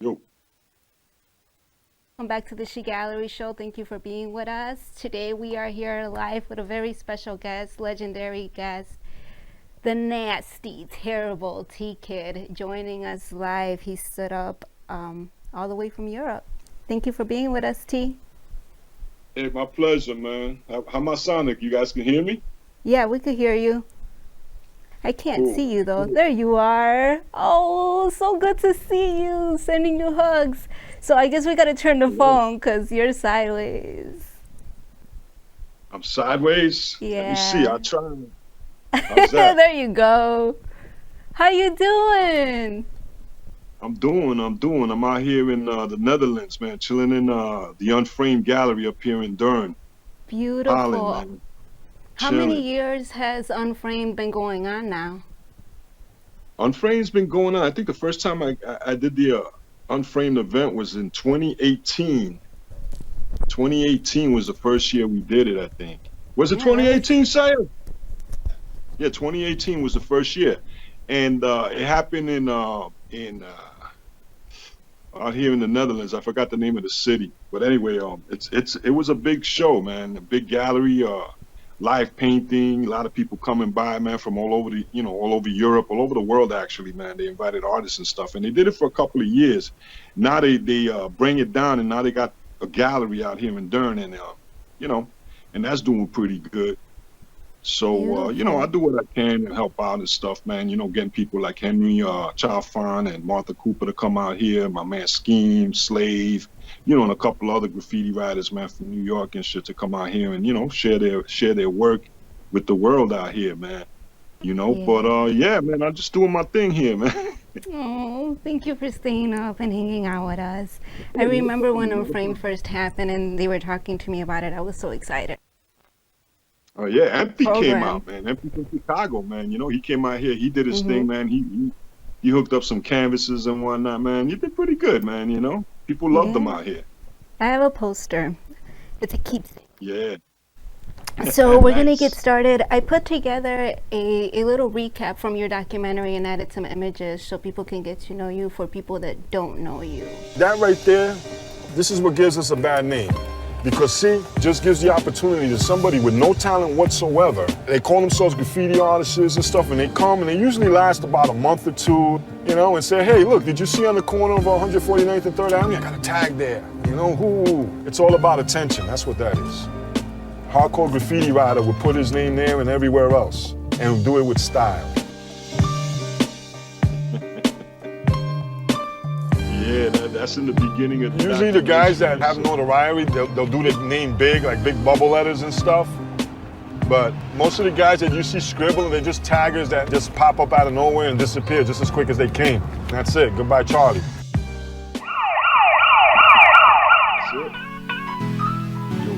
Yo, Welcome back to the S.H.E.Gallery show. Thank you for being with us. Today we are here live with a very special guest, legendary guest, the Nasty Terrible T-Kid, joining us live. He stood up all the way from Europe. Thank you for being with us, T. hey, my pleasure, man. How my sonic? You guys can hear me? Yeah, we could hear you. I can't Cool, see you though. cool. There you are. Oh, so good to see you. Sending you hugs. So I guess we gotta turn the Yeah. phone because you're sideways. I'm sideways. Let me see. Yeah. I'll try. How's that? There you go. How you doing? I'm out here in the Netherlands, man, chilling in the Unframed Gallery up here in Durn, Holland, Beautiful. man, How many chilling. years has Unframed been going on now? Unframed's been going on. I think the first time I did the Unframed event was in 2018. 2018 was the first year we did it, I think. Was it Yeah, that was 2018, Saya? Yeah, 2018 was the first year, and it happened in out here in the Netherlands. I forgot the name of the city, but anyway, it was a big show, man. A big gallery, live painting. A lot of people coming by, man, from all over all over Europe, all over the world. Actually, man, they invited artists and stuff, and they did it for a couple of years. Now they bring it down, and now they got a gallery out here in Durn, and you know, and that's doing pretty good. So, I beautiful. do what I can and help out and stuff, man. Getting people like Henry Chalfant and Martha Cooper to come out here, my man Scheme, Slave, and a couple other graffiti writers, man, from New York and shit to come out here and, share their work with the world out here, man. But Yeah. yeah, man, I'm just doing my thing here, man. Oh, thank you for staying up and hanging out with us. I Yeah, no remember when problem, no Unframed problem. first happened and they were talking to me about it. I was so excited. Oh yeah, Empty came Program. out, man. Empty from Chicago, man. He came out here. He did his Mm-hmm. thing, man. He hooked up some canvases and whatnot, man. He did pretty good, man. People loved him Yeah. out here. I have a poster. It's a keepsake. Yeah, So we're gonna get nice. started. I put together a little recap from your documentary and added some images so people can get to know you for people that don't know you. That right there, this is what gives us a bad name. Because see, just gives the opportunity to somebody with no talent whatsoever. They call themselves graffiti artists and stuff, and they come and they usually last about a month or two, and say, hey, look, did you see on the corner of 149th and 3rd Avenue? I got a tag there. Who? It's all about attention. That's what that is. Hardcore graffiti writer would put his name there and everywhere else, and do it with style. Yeah, that's in the beginning of the Usually the guys documentary, that man. have So notoriety, they'll do their name big, like big bubble letters and stuff. But most of the guys that you see scribbling, they're just taggers that just pop up out of nowhere and disappear just as quick as they came. That's it. Goodbye, Charlie. that's it. Yo,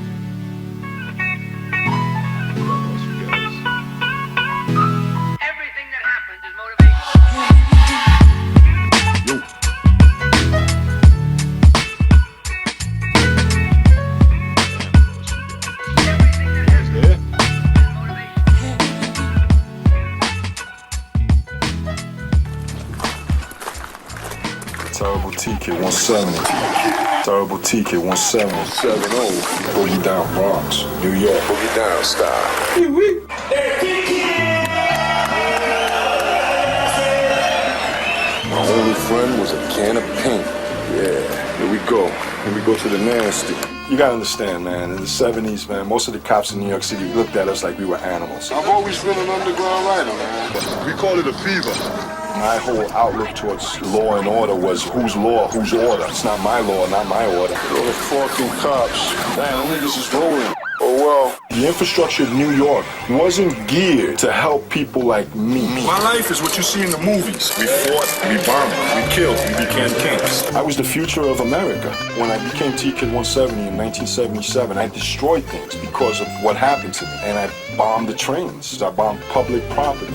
God bless you guys. Everything that happens is motivation. Yo, God bless you guys. Everything You that guys happens there? is motivation. Terrible T-Kid170. Terrible T-Kid170. 70. Boogie Down Bronx, New York. Boogie Down style. My only friend was a can of paint. Yeah, here we go. Here we go to the nasty. You gotta understand, man, in the 70s, man, most of the cops in New York City looked at us like we were animals. I've always been an underground writer, man. We call it a fever. My whole outlook towards law and order was whose law, whose order. It's not my law, not my order. All the fucking cops. Damn, niggas is rolling. Oh well. The infrastructure of New York wasn't geared to help people like me. My life is what you see in the movies. We fought, we bombed, we killed, we became kings. I was the future of America. When I became T-Kid170 in 1977, I destroyed things because of what happened to me. And I bombed the trains. I bombed public property.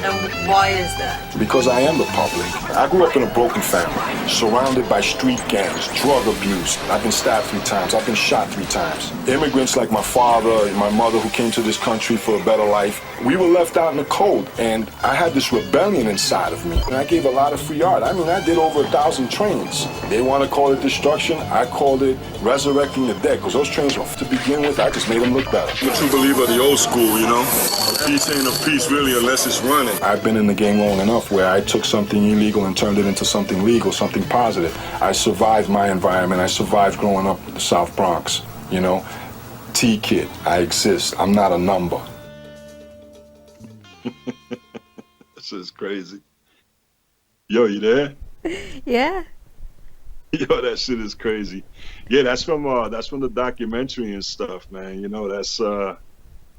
And why is that? Because I am the public. I grew up in a broken family, surrounded by street gangs, drug abuse. I've been stabbed 3 times. I've been shot 3 times. Immigrants like my father and my mother who came to this country for a better life, we were left out in the cold, and I had this rebellion inside of me. And I gave a lot of free art. I mean, I did over 1,000 trains. They want to call it destruction. I called it resurrecting the dead, because those trains were, to begin with, I just made them look better. I'm a true believer of the old school, you know? A piece ain't a piece really unless it's running. I've been in the game long enough where I took something illegal and turned it into something legal, something positive. I survived my environment. I survived growing up in the South Bronx, you know? T-Kid, I exist. I'm not a number. This is crazy. Yo, you there? Yeah. Yo, that shit is crazy. Yeah, that's from the documentary and stuff, man. You know, that's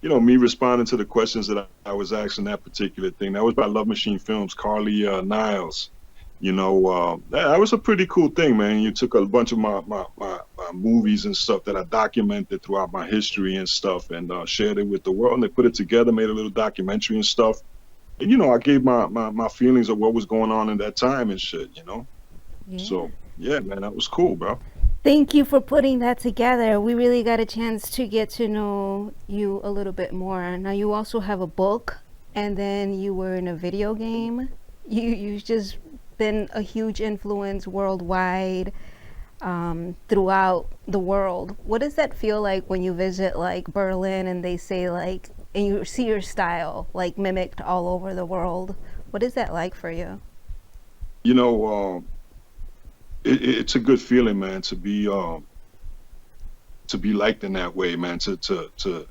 you know, me responding to the questions that I was asking that particular thing. That was by Love Machine Films, Carly Niles. You know, that was a pretty cool thing, man. You took a bunch of my movies and stuff that I documented throughout my history and stuff, and shared it with the world. And they put it together, made a little documentary and stuff. And you know, I gave my feelings of what was going on in that time and shit. You know, Yeah. so yeah, man, that was cool, bro. Thank you for putting that together. We really got a chance to get to know you a little bit more. Now, you also have a book, and then you were in a video game. You've just been a huge influence worldwide, throughout the world. What does that feel like when you visit like Berlin and they say like, and you see your style like mimicked all over the world? What is that like for you? You know, it's a good feeling, man, to be liked in that way, man, to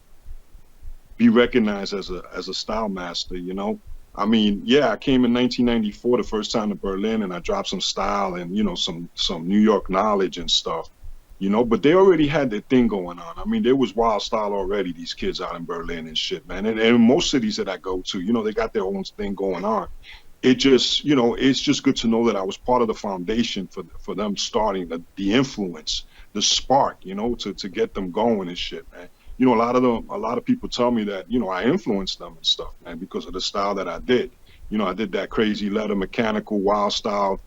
be recognized as a style master, you know. I mean, yeah, I came in 1994 the first time to Berlin, and I dropped some style and, you know, some New York knowledge and stuff, you know, but they already had their thing going on. I mean, there was wild style already, these kids out in Berlin and shit, man. And in most cities that I go to, you know, they got their own thing going on. It just, you know, it's just good to know that I was part of the foundation for them starting the influence, the spark, you know, to get them going and shit, man. You know, a lot of people tell me that, you know, I influenced them and stuff, man, because of the style that I did. You know, I did that crazy leather mechanical wild style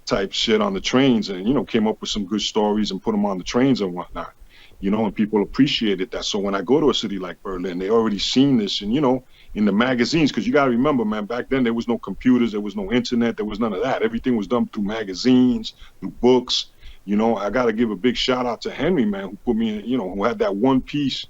type shit on the trains, and, you know, came up with some good stories and put them on the trains and whatnot, you know, and people appreciated that. So when I go to a city like Berlin, they already seen this, and, you know, in the magazines, because you got to remember, man, back then there was no computers, there was no internet, there was none of that. Everything was done through magazines, through books. You know, I got to give a big shout out to Henry, man, who put me in, you know, who had that one piece,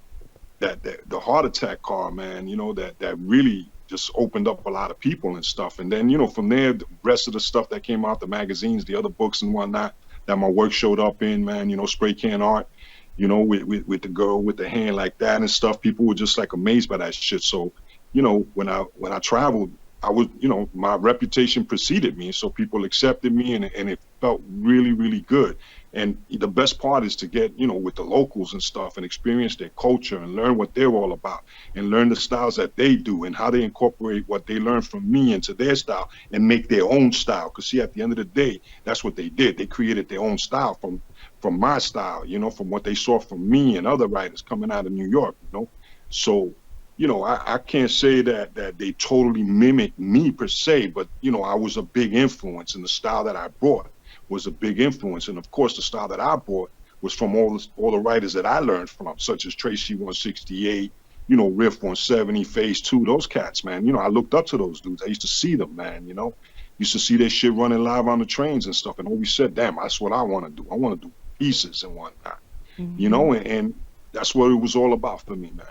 that the heart attack car, man, you know, that really just opened up a lot of people and stuff. And then, you know, from there, the rest of the stuff that came out, the magazines, the other books and whatnot that my work showed up in, man, you know, spray can art, you know, with the girl with the hand like that and stuff. People were just like amazed by that shit. So, you know, when I traveled, I was, you know, my reputation preceded me, so people accepted me, and it felt really, really good. And the best part is to get, you know, with the locals and stuff and experience their culture and learn what they're all about and learn the styles that they do and how they incorporate what they learn from me into their style and make their own style. Because see, at the end of the day, that's what they did. They created their own style from my style, you know, from what they saw from me and other writers coming out of New York, you know. So, you know, I can't say that they totally mimicked me per se, but, you know, I was a big influence, and the style that I brought was a big influence. And of course, the style that I brought was from all the writers that I learned from, such as Tracy 168, you know, Riff 170, Phase 2, those cats, man. You know, I looked up to those dudes. I used to see them, man, you know. Used to see their shit running live on the trains and stuff, and always said, damn, that's what I want to do. I want to do pieces and whatnot, you know, and that's what it was all about for me, man.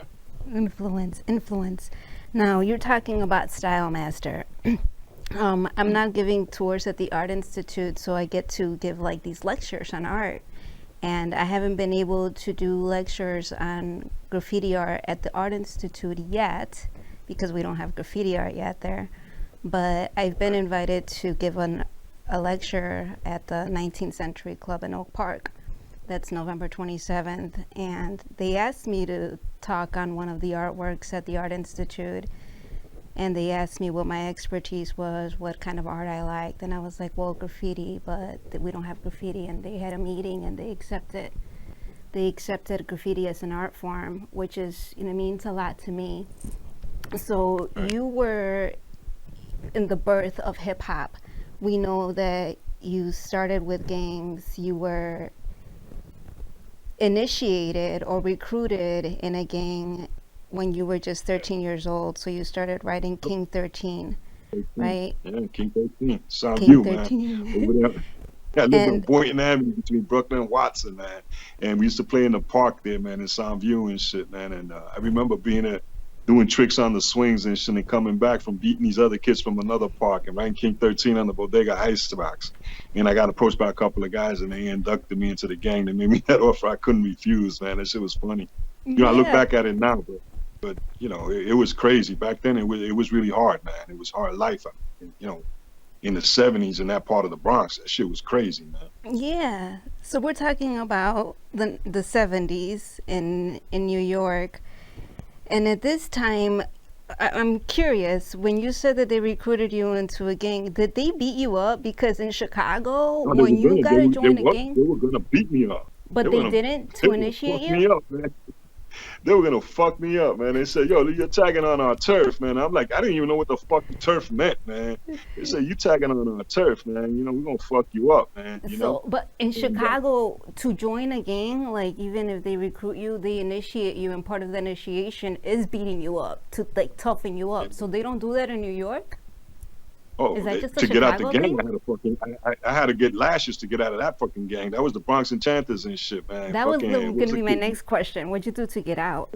Influence. Now, you're talking about Style Master. I'm not giving tours at the Art Institute, so I get to give like these lectures on art. And I haven't been able to do lectures on graffiti art at the Art Institute yet, because we don't have graffiti art yet there. But I've been invited to give a lecture at the 19th Century Club in Oak Park. That's November 27th. And they asked me to talk on one of the artworks at the Art Institute. And they asked me what my expertise was, what kind of art I liked. And I was like, well, graffiti, but we don't have graffiti. And they had a meeting and they accepted graffiti as an art form, which is, you know, means a lot to me. So you were in the birth of hip hop. We know that you started with gangs. You were initiated or recruited in a gang when you were just 13 years old. So you started writing King 13, right? Yeah, King 13. Sound King you, man. 13. Over there. I lived on And Boynton Avenue between Brooklyn and Watson, man. And we used to play in the park there, man, in Soundview and shit, man. And I remember being there doing tricks on the swings and shit and coming back from beating these other kids from another park and writing King 13 on the Bodega Icebox. And I got approached by a couple of guys and they inducted me into the gang. They made me that offer I couldn't refuse, man. That shit was funny. You know, I look yeah, back at it now, but you know, it was crazy. Back then, it was really hard, man. It was hard life, you know, in the 70s in that part of the Bronx. That shit was crazy, man. yeah. So we're talking about the 70s in New York. And at this time, I'm curious, when you said that they recruited you into a gang, did they beat you up? Because in Chicago, No, they when were you gonna, got to join a gang, they were gonna beat me up. They but were they gonna, didn't they to were gonna initiate fuck me you? up, man. They were gonna fuck me up, man. They said, "Yo, you're tagging on our turf, man." I'm like, I didn't even know what the fuck the turf meant, man. They said, "You tagging on our turf, man. You know, we're gonna fuck you up, man. You know." So, but in And, Chicago, to join a gang, like even if they recruit you, they initiate you, and part of the initiation is beating you up to like toughen you up. So they don't do that in New York? oh, Is that just a to get out the Chicago gang, thing? I had to fucking, I had to get lashes to get out of that fucking gang. That was the Bronx Enchanters and shit, man. That was Fucking, what going was to the be my kid? next question. What'd you do to get out?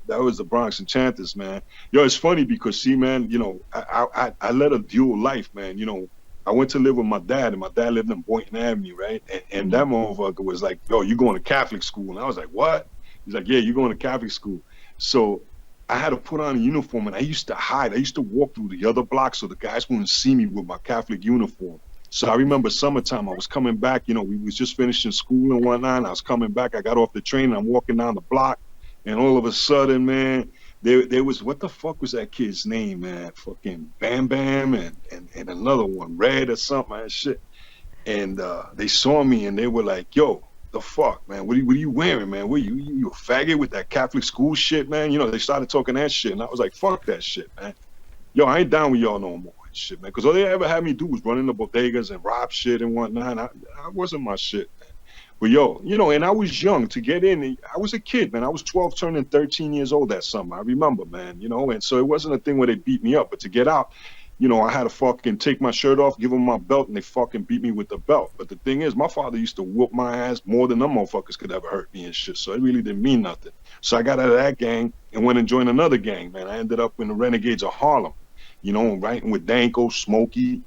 That was the Bronx Enchanters, man. Yo, it's funny because see, man, you know, I led a dual life, man. You know, I went to live with my dad, and my dad lived in Boynton Avenue, right? And that motherfucker was like, "Yo, you going to Catholic school?" And I was like, "What?" He's like, "Yeah, you going to Catholic school." So I had to put on a uniform, and I used to hide. I used to walk through the other block so the guys wouldn't see me with my Catholic uniform. So I remember summertime, I was coming back. You know, we was just finishing school and whatnot. And I was coming back. I got off the train, and I'm walking down the block. And all of a sudden, man, there was what the fuck was that kid's name, man? Fucking Bam Bam and another one, Red or something and shit. And they saw me and they were like, "Yo, the fuck, man? What are you wearing, man? What you a faggot with that Catholic school shit, man?" You know, they started talking that shit, and I was like, "Fuck that shit, man. Yo, I ain't down with y'all no more and shit, man." Because all they ever had me do was run in the bodegas and rob shit and whatnot. And I wasn't my shit. But yo, you know, and I was young to get in. I was a kid, man. I was 12 turning 13 years old that summer. I remember, man, you know, and so it wasn't a thing where they beat me up. But to get out, you know, I had to fucking take my shirt off, give them my belt, and they fucking beat me with the belt. But the thing is, my father used to whoop my ass more than them motherfuckers could ever hurt me and shit. So it really didn't mean nothing. So I got out of that gang and went and joined another gang, man. I ended up in the Renegades of Harlem, you know, writing with Danko, Smokey,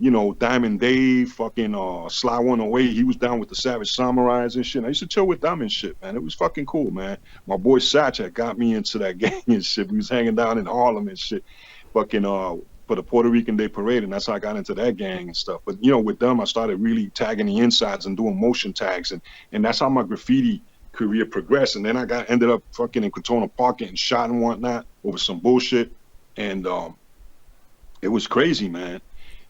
you know, Diamond Dave, fucking Sly 108. He was down with the Savage Samurais and shit. I used to chill with them and shit, man. It was fucking cool, man. My boy Satch had got me into that gang and shit. We was hanging down in Harlem and shit, fucking for the Puerto Rican Day Parade, and that's how I got into that gang and stuff. But you know, with them, I started really tagging the insides and doing motion tags, and that's how my graffiti career progressed. And then I ended up fucking in Crotona Park getting shot and whatnot over some bullshit, and it was crazy, man.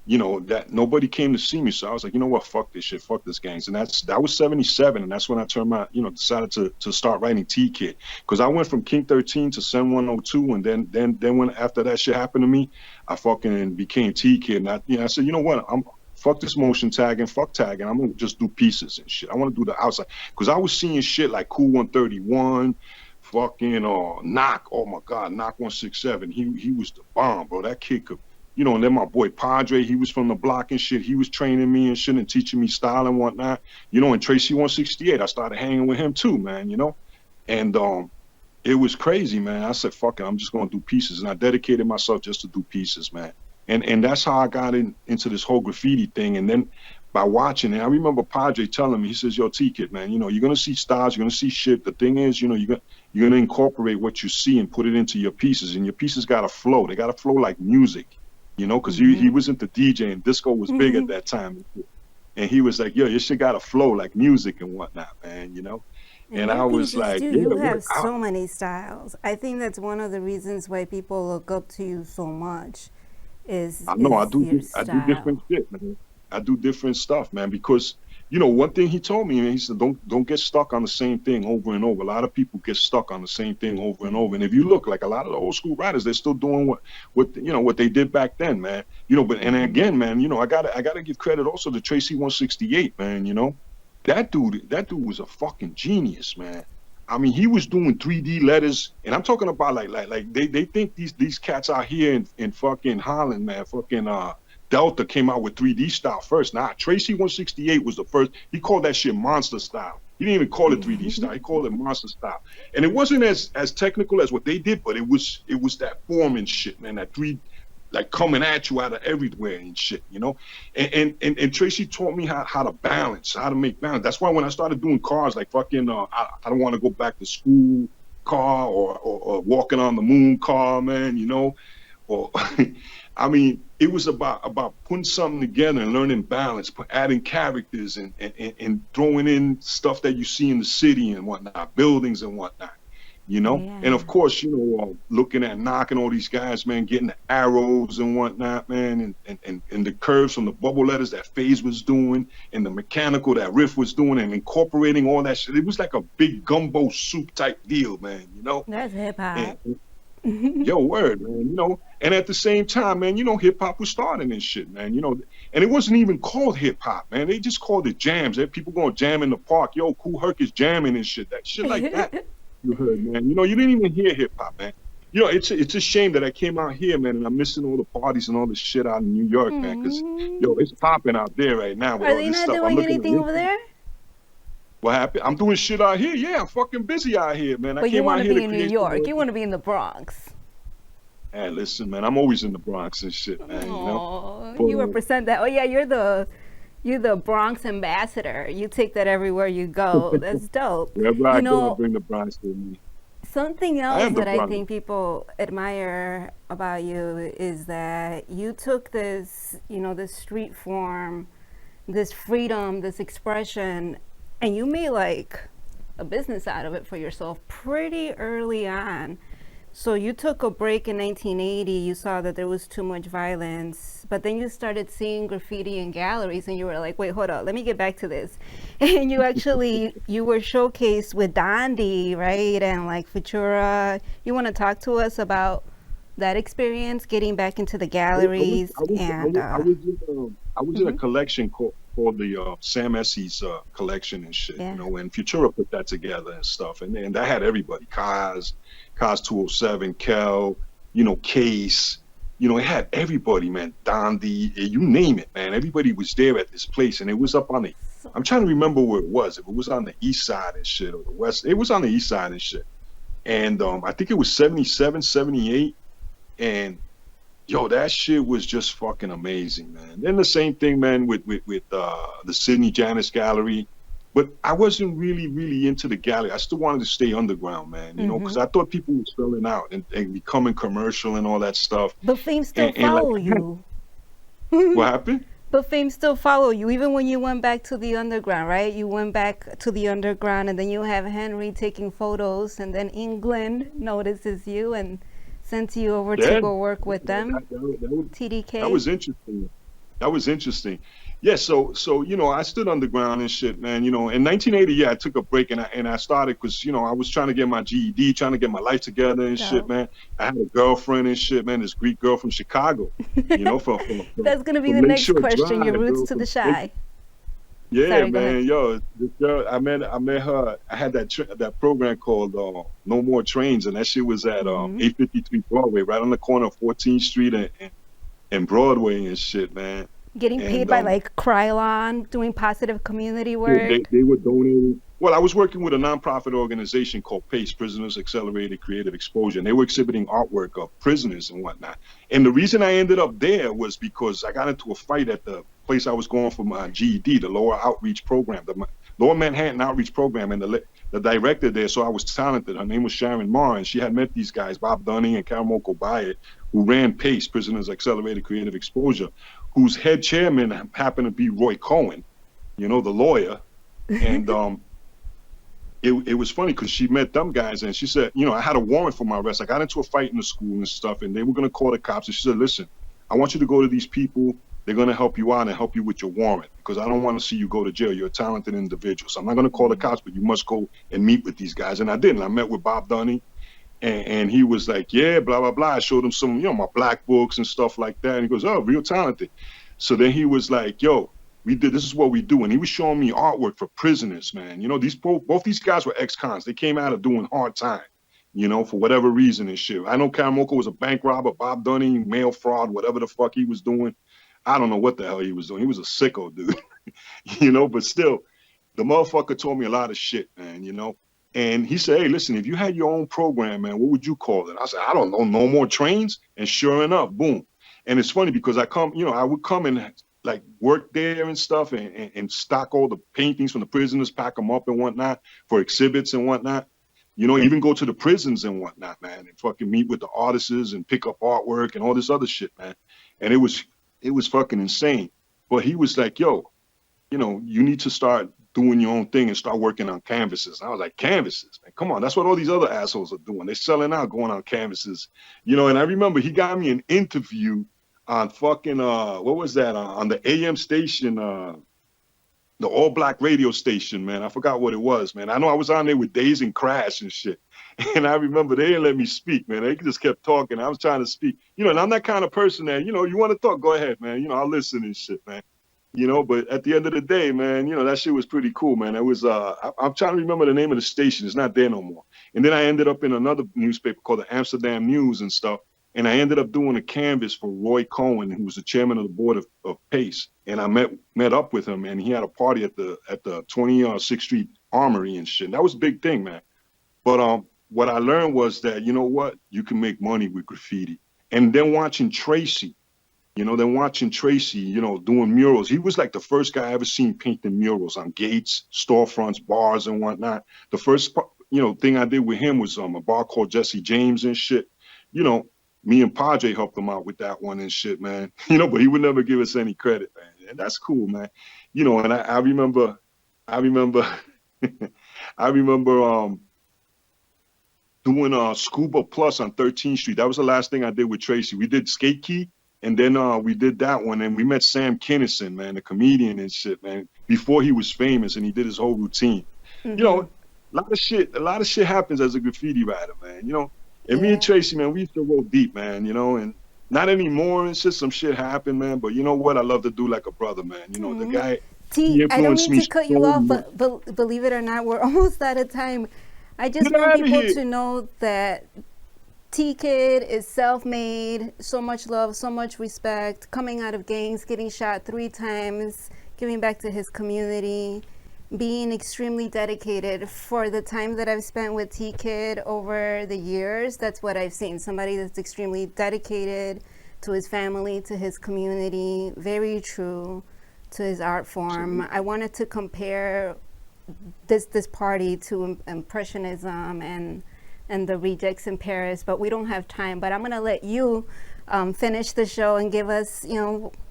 You know, that nobody came to see me. So I was like, you know what, fuck this shit, fuck this gangs. And that was 77. And that's when I turned my, you know, decided to start writing T-Kid. Because I went from King 13 to Sen 102. And then when after that shit happened to me, I fucking became T-Kid. And I said, you know what, fuck this motion tagging, fuck tagging. I'm gonna just do pieces and shit. I want to do the outside. Because I was seeing shit like Cool 131, fucking Knock. Oh my God, Knock 167. He was the bomb, bro. That kid could, you know, and then my boy Padre, he was from the block and shit. He was training me and shit and teaching me style and whatnot. You know, and Tracy 168, I started hanging with him too, man, you know? And it was crazy, man. I said, fuck it, I'm just gonna do pieces. And I dedicated myself just to do pieces, man. And that's how I got into this whole graffiti thing. And then by watching it, I remember Padre telling me, he says, "Yo, T-Kid, man, you know, you're gonna see styles, you're gonna see shit. The thing is, you know, you're gonna incorporate what you see and put it into your pieces. And your pieces gotta flow. They gotta flow like music. You know, because he was into DJ and disco was big at that time. And he was like, yo, your shit got to flow like music and whatnot, man, you know? And I Your was pieces like, do. yeah, You what? have so many styles. I think that's one of the reasons why people look up to you so much I know, is your I do different style. shit, man. I do different stuff, man, because one thing he told me, he said, don't get stuck on the same thing over and over. A lot of people get stuck on the same thing over and over. And if you look, like a lot of the old school writers, they're still doing what they did back then, man. But and again, man, I gotta give credit also to Tracy 168, man. That dude was a fucking genius, man. I mean, he was doing 3D letters, and I'm talking about like they think these cats out here in fucking Holland, man, fucking Delta came out with 3D style first. Nah, Tracy 168 was the first. He called that shit monster style. He didn't even call it 3D style. He called it monster style. And it wasn't as technical as what they did, but it was that form and shit, man. That like coming at you out of everywhere and shit, And Tracy taught me how to balance, how to make balance. That's why when I started doing cars, like fucking, I don't want to go back to school car or walking on the moon car, man, or I mean, it was about putting something together and learning balance, adding characters and throwing in stuff that you see in the city and whatnot, buildings and whatnot, Yeah. And of course, looking at knocking all these guys, man, getting the arrows and whatnot, man, and the curves from the bubble letters that FaZe was doing and the mechanical that Riff was doing and incorporating all that shit. It was like a big gumbo soup type deal, man, That's hip hop. Yo, word, man, and at the same time, man, hip hop was starting and shit, man, and it wasn't even called hip hop, man. They just called it jams. They had people going jam in the park. Yo, Kool Herc is jamming and shit. That shit like that. You heard, man. You didn't even hear hip hop, man. It's a shame that I came out here, man, and I'm missing all the parties and all the shit out in New York, man, because it's popping out there right now. With Are all they this not stuff. doing anything over there? What happened? I'm doing shit out here. Yeah, I'm fucking busy out here, man. But you want to be in New York. You want to be in the Bronx. Hey, listen, man. I'm always in the Bronx and shit, man. You represent that. Oh yeah, you're the Bronx ambassador. You take that everywhere you go. That's dope. Wherever I go, I bring the Bronx with me. Something else that I think people admire about you is that you took this, this street form, this freedom, this expression, and you made like a business out of it for yourself pretty early on. So you took a break in 1980, you saw that there was too much violence, but then you started seeing graffiti in galleries and you were like, wait, hold up, let me get back to this. And you were showcased with Dondi, right? And like Futura. You want to talk to us about that experience, getting back into the galleries? I was in a collection called the Sam Essie's collection and shit, and Futura put that together and stuff. And that had everybody, Kaz 207, Kel, Case, it had everybody, man, Dondi, you name it, man. Everybody was there at this place, and it was up on I'm trying to remember where it was. If it was on the east side and shit, or the west, it was on the east side and shit. And I think it was 77, 78, and yo, that shit was just fucking amazing, man. Then the same thing, man, with the Sydney Janis Gallery. But I wasn't really into the gallery. I still wanted to stay underground, man, because I thought people were selling out and becoming commercial and all that stuff. But fame still follow you. What happened? But fame still follow you, even when you went back to the underground, right? You went back to the underground, and then you have Henry taking photos, and then England notices you and sent you over to go work with them. TDK. That was interesting. Yeah, so I stood underground and shit, man. In 1980, I took a break and I started because I was trying to get my GED, trying to get my life together and shit, man. I had a girlfriend and shit, man. This Greek girl from Chicago. That's gonna be the next question. Your roots to the shy. Yeah, sorry, man. Yo, this girl, I met her. I had that program called No More Trains, and that shit was at 853 Broadway, right on the corner of 14th Street and Broadway and shit, man. Getting paid by like Krylon, doing positive community work. They were donating. Well, I was working with a nonprofit organization called PACE, Prisoners Accelerated Creative Exposure, and they were exhibiting artwork of prisoners and whatnot. And the reason I ended up there was because I got into a fight at the place I was going for my GED, the Lower Outreach Program, the Lower Manhattan Outreach Program, and the director there, so I was talented. Her name was Sharon Marr, and she had met these guys, Bob Dunning and Karamoko Bayet, who ran PACE, Prisoners Accelerated Creative Exposure, whose head chairman happened to be Roy Cohen, the lawyer. And it was funny because she met them guys and she said, I had a warrant for my arrest. I got into a fight in the school and stuff, and they were going to call the cops. And she said, listen, I want you to go to these people they're going to help you out and help you with your warrant, because I don't want to see you go to jail. You're a talented individual. So I'm not going to call the cops, but you must go and meet with these guys. And I did. And I met with Bob Dunny, and he was like, yeah, blah, blah, blah. I showed him some, my black books and stuff like that. And he goes, oh, real talented. So then he was like, yo, this is what we do. And he was showing me artwork for prisoners, man. Both these guys were ex-cons. They came out of doing hard time, for whatever reason and shit. I know Karamoko was a bank robber, Bob Dunny, mail fraud, whatever the fuck he was doing. I don't know what the hell he was doing. He was a sicko, dude, but still, the motherfucker told me a lot of shit, man, And he said, hey, listen, if you had your own program, man, what would you call it? I said, I don't know, No More Trains. And sure enough, boom. And it's funny because I would come and like work there and stuff and stock all the paintings from the prisoners, pack them up and whatnot for exhibits and whatnot. Even go to the prisons and whatnot, man, and fucking meet with the artists and pick up artwork and all this other shit, man. And it was fucking insane. But he was like, yo, you need to start doing your own thing and start working on canvases. And I was like, canvases, man, come on. That's what all these other assholes are doing. They're selling out, going on canvases, and I remember he got me an interview on fucking, what was that? On the AM station, the all black radio station, man. I forgot what it was, man. I know I was on there with Days and Crash and shit. And I remember they didn't let me speak, man. They just kept talking. I was trying to speak, and I'm that kind of person that, you want to talk, go ahead, man. I'll listen and shit, man. But at the end of the day, man, that shit was pretty cool, man. It was, I'm trying to remember the name of the station. It's not there no more. And then I ended up in another newspaper called the Amsterdam News and stuff. And I ended up doing a canvas for Roy Cohen, who was the chairman of the board of PACE. And I met up with him, and he had a party at the 26th Street Armory and shit. And that was a big thing, man. But what I learned was that, you can make money with graffiti. And then watching Tracy, doing murals. He was like the first guy I ever seen painting murals on gates, storefronts, bars and whatnot. The first, thing I did with him was a bar called Jesse James and shit. Me and Padre helped him out with that one and shit, man. But he would never give us any credit, man. And that's cool, man. And I remember doing Scuba Plus on 13th Street. That was the last thing I did with Tracy. We did Skate Key, and then we did that one, and we met Sam Kinison, man, the comedian and shit, man, before he was famous, and he did his whole routine. Mm-hmm. A lot of shit happens as a graffiti writer, man, And me and Tracy, man, we used to roll deep, man, and not anymore. It's just some shit happened, man. But you know what? I love to do like a brother, man. The guy. T, I don't mean to cut you off, but believe it or not, we're almost out of time. I just want people to know that T-Kid is self-made, so much love, so much respect, coming out of gangs, getting shot 3 times, giving back to his community, being extremely dedicated. For the time that I've spent with T-Kid over the years, that's what I've seen. Somebody that's extremely dedicated to his family, to his community, very true to his art form. I wanted to compare this party to Impressionism and the Rejects in Paris, but we don't have time. But I'm gonna let you finish the show and give us,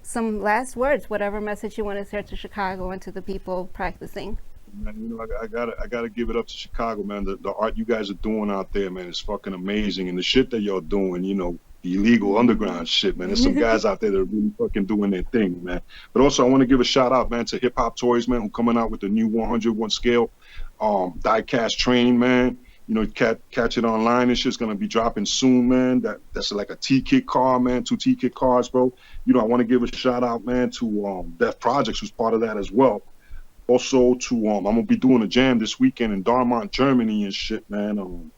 some last words, whatever message you want to share to Chicago and to the people practicing. Man, I gotta give it up to Chicago, man. The art you guys are doing out there, man, is fucking amazing. And the shit that y'all doing, the illegal underground shit, man. There's some guys out there that are really fucking doing their thing, man. But also, I want to give a shout out, man, to Hip Hop Toys, man, who coming out with the new 101 scale die-cast train, man. Catch it online. It's just gonna be dropping soon, man. That's like a T-Kid car, man. 2 T-Kid cars, bro. I want to give a shout out, man, to Death Projects, who's part of that as well. Also to I'm gonna be doing a jam this weekend in Dortmund, Germany and shit, man.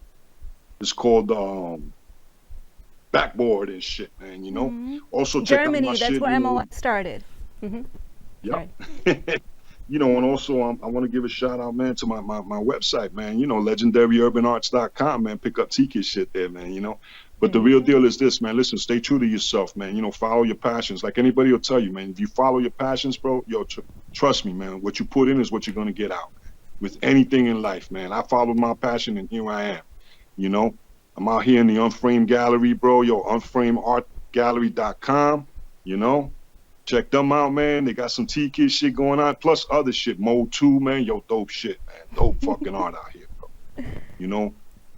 It's called Backboard and shit, man. Mm-hmm. Also check Germany, out my that's shit, where MOS started. Mm-hmm. Yeah. And also I want to give a shout out, man, to my website, man, legendaryurbanarts.com, man. Pick up T-Kid shit there, man, But the real deal is this, man. Listen, stay true to yourself, man. Follow your passions. Like anybody will tell you, man, if you follow your passions, bro, trust me, man, what you put in is what you're going to get out with anything in life, man. I followed my passion and here I am, I'm out here in the Unframed Gallery, bro. unframedartgallery.com, Check them out, man. They got some T-Kid shit going on, plus other shit. Mode 2, man. Dope shit, man. Dope fucking art out here, bro.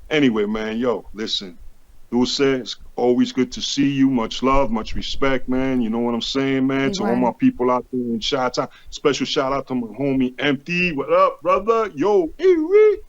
Anyway, man, listen. Dulce Always good to see you. Much love, much respect, man. You know what I'm saying, man? To all my people out there in Chi-Town. Special shout out to my homie Empty. What up, brother? Yo, you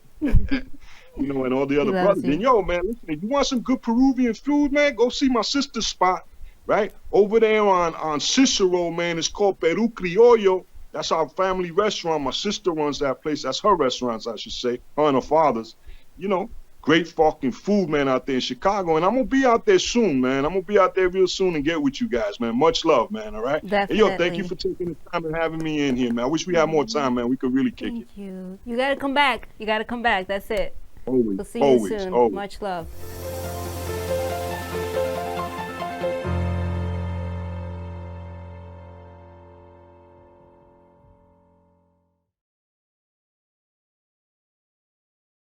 know, and all the other brothers. And yo, man, listen, if you want some good Peruvian food, man, go see my sister's spot, right? Over there on Cicero, man. It's called Peru Criollo. That's our family restaurant. My sister runs that place. That's her restaurant, I should say. Her and her father's. You know, great fucking food, man, out there in Chicago. And I'm going to be out there soon, man. I'm going to be out there real soon and get with you guys, man. Much love, man, all right? Definitely. Hey, yo, thank you for taking the time and having me in here, man. I wish we had more time, man. We could really kick it. Thank you. You got to come back. You got to come back. That's it. Always, We'll see you always, soon. always. Much love.